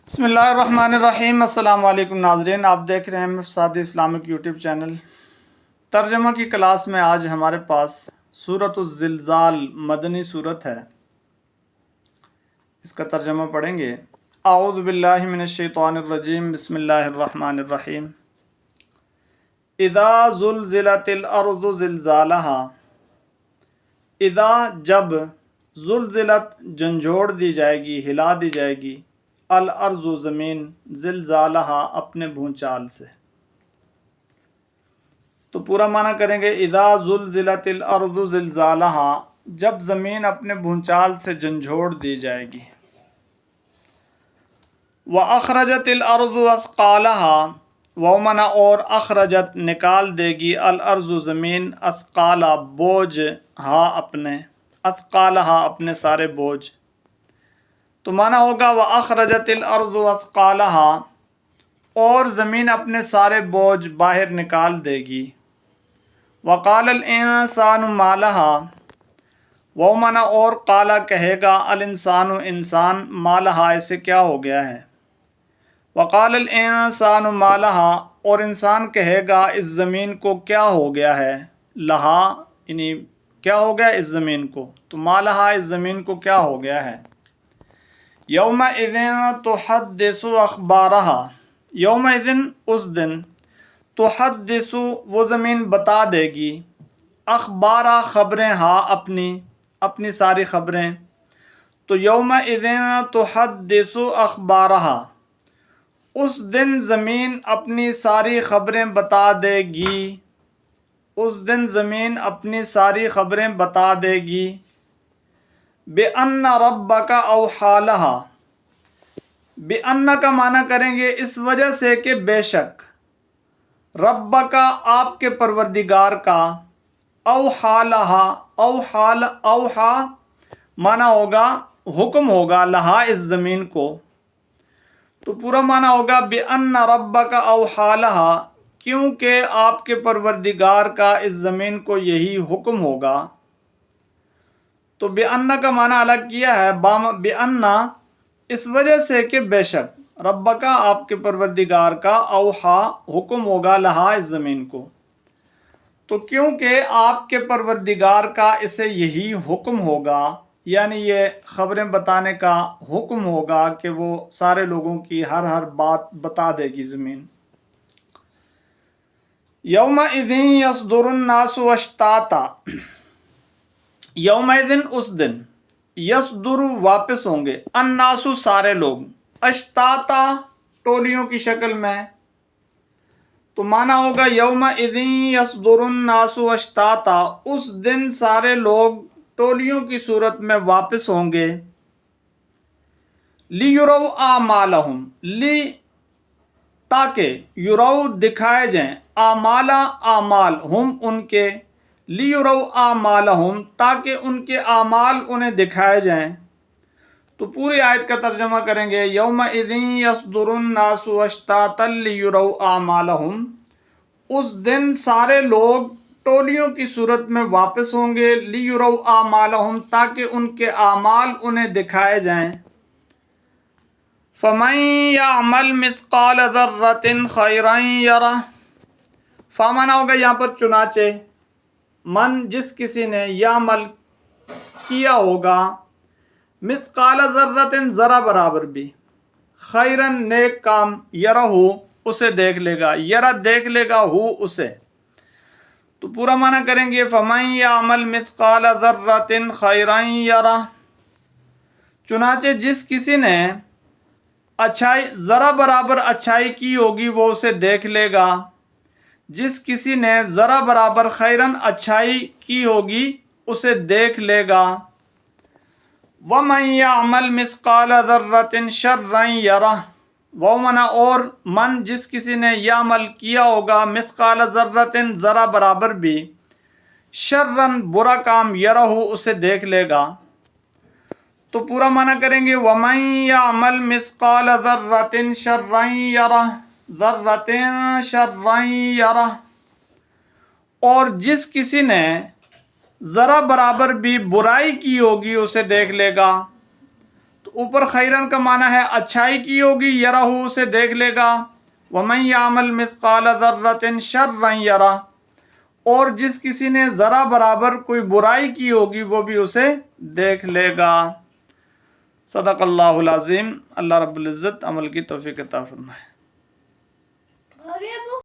بسم اللہ الرحمن الرحیم۔ السلام علیکم ناظرین، آپ دیکھ رہے ہیں مفسد اسلامک یوٹیوب چینل۔ ترجمہ کی کلاس میں آج ہمارے پاس سورۃ الزلزال مدنی سورت ہے، اس کا ترجمہ پڑھیں گے۔ اعوذ باللہ من الشیطان الرجیم، بسم اللہ الرحمن الرحیم۔ اذا زلزلت الارض زلزالہا، اذا جب، زلزلت جھنجھوڑ دی جائے گی، ہلا دی جائے گی، الارض زمین، زلزالہا اپنے بھونچال سے۔ تو پورا معنی کریں گے، اذا زلزلت الارض زلزالہا، جب زمین اپنے بھونچال سے جھنجھوڑ دی جائے گی۔ وَأَخْرَجَتِ الْأَرْضُ أَثْقَالَهَا، وَمَنَا اور اخرجت نکال دے گی، الارض زمین، اثقالا بوجھ، ہا اپنے، اثقالہا اپنے سارے بوجھ۔ تو معنی ہوگا وَأَخْرَجَتِ الْأَرْضُ أَثْقَالَهَا، اور زمین اپنے سارے بوجھ باہر نکال دے گی۔ وَقَالَ الْإِنسَانُ مَا لَهَا، وَمَنَا اور قالا کہے گا، الانسان انسان، مَا لَهَا اسے کیا ہو گیا ہے۔ وَقَالَ الْإِنسَانُ مَا لَهَا، اور انسان کہے گا اس زمین کو کیا ہو گیا ہے۔ لہا یعنی کیا ہو گیا اس زمین کو، تو مَا لَهَا اس زمین کو کیا ہو گیا ہے۔ یومئذ تحدث اخبارها، یومئذ اس دن، تحدث وہ زمین بتا دے گی، اخبارہ خبریں، ہاں اپنی ساری خبریں۔ تو یومئذ تحدث اخبارها، اس دن زمین اپنی ساری خبریں بتا دے گی، اس دن زمین اپنی ساری خبریں بتا دے گی۔ بِأَنَّ رَبَّكَ أَوْحَىٰ لَهَا، بِأَنَّ کا معنی کریں گے اس وجہ سے کہ بے شک، رَبَّكَ آپ کے پروردگار کا، أَوْحَىٰ لَهَا، أَوْحَىٰ معنی ہوگا حکم ہوگا، لہا اس زمین کو۔ تو پورا معنی ہوگا بِأَنَّ رَبَّكَ أَوْحَىٰ لَهَا، کیونکہ آپ کے پروردگار کا اس زمین کو یہی حکم ہوگا۔ تو بِأَنَّ کا معنی الگ کیا ہے، بِأَنَّ اس وجہ سے کہ بے شک، ربک آپ کے پروردگار کا، اوحا حکم ہوگا، لہا اس زمین کو۔ تو کیونکہ آپ کے پروردگار کا اسے یہی حکم ہوگا، یعنی یہ خبریں بتانے کا حکم ہوگا کہ وہ سارے لوگوں کی ہر بات بتا دے گی زمین۔ یومئذ یصدر الناس اشتاتا، یومئذ اس دن، یصدر واپس ہوں گے، الناس سارے لوگ، اشتاتا ٹولیوں کی شکل میں۔ تو معنی ہوگا یومئذ یصدر الناس اشتاتا، اس دن سارے لوگ ٹولیوں کی صورت میں واپس ہوں گے۔ لیروا اعمالہم، لی تاکہ، یرو دکھائے جائیں، اعمال ہم ان کے، لیروا اعمالہم تاکہ ان کے اعمال انہیں دکھائے جائیں۔ تو پوری آیت کا ترجمہ کریں گے، یومئذ یصدر الناس اشتاتا لیروا اعمالہم، اس دن سارے لوگ ٹولیوں کی صورت میں واپس ہوں گے، لیروا اعمالہم تاکہ ان کے اعمال انہیں دکھائے جائیں۔ فمن یعمل مثقال ذرۃ خیرا یرہ، فمن ہوگا یہاں پر چنانچہ، من جس کسی نے، یعمل کیا ہوگا، مثقال ذرۃ ذرہ برابر بھی، خیرن نیک کام، یرہ اسے دیکھ لے گا، یرہ دیکھ لے گا ہو اسے۔ تو پورا معنی کریں گے، فمن یعمل مثقال ذرۃ خیرا یرہ، چنانچہ جس کسی نے اچھائی، ذرہ برابر اچھائی کی ہوگی وہ اسے دیکھ لے گا، جس کسی نے ذرہ برابر خیرن اچھائی کی ہوگی اسے دیکھ لے گا۔ وَمَن يَعْمَلْ مِثْقَالَ ذَرَّةٍ شَرًّا يَرَهُ، وَمَنَ اور من جس کسی نے یعمل کیا ہوگا، مثقال ذرۃ ذرہ برابر بھی، شرًّا برا کام، یرہ اسے دیکھ لے گا۔ تو پورا معنی کریں گے، وَمَن يَعْمَلْ مِثْقَالَ ذَرَّةٍ شَرًّا يَرَهُ، ذَرَّةٍ شَرًّا يَرَهُ، اور جس کسی نے ذرہ برابر بھی برائی کی ہوگی اسے دیکھ لے گا۔ تو اوپر خیرن کا معنی ہے اچھائی کی ہوگی، یرہ اسے دیکھ لے گا، ومن یعمل مثقال ذرۃ شرا یرہ، اور جس کسی نے ذرہ برابر کوئی برائی کی ہوگی وہ بھی اسے دیکھ لے گا۔ صدق اللہ العظیم۔ اللہ رب العزت عمل کی توفیق عطا فرمائے۔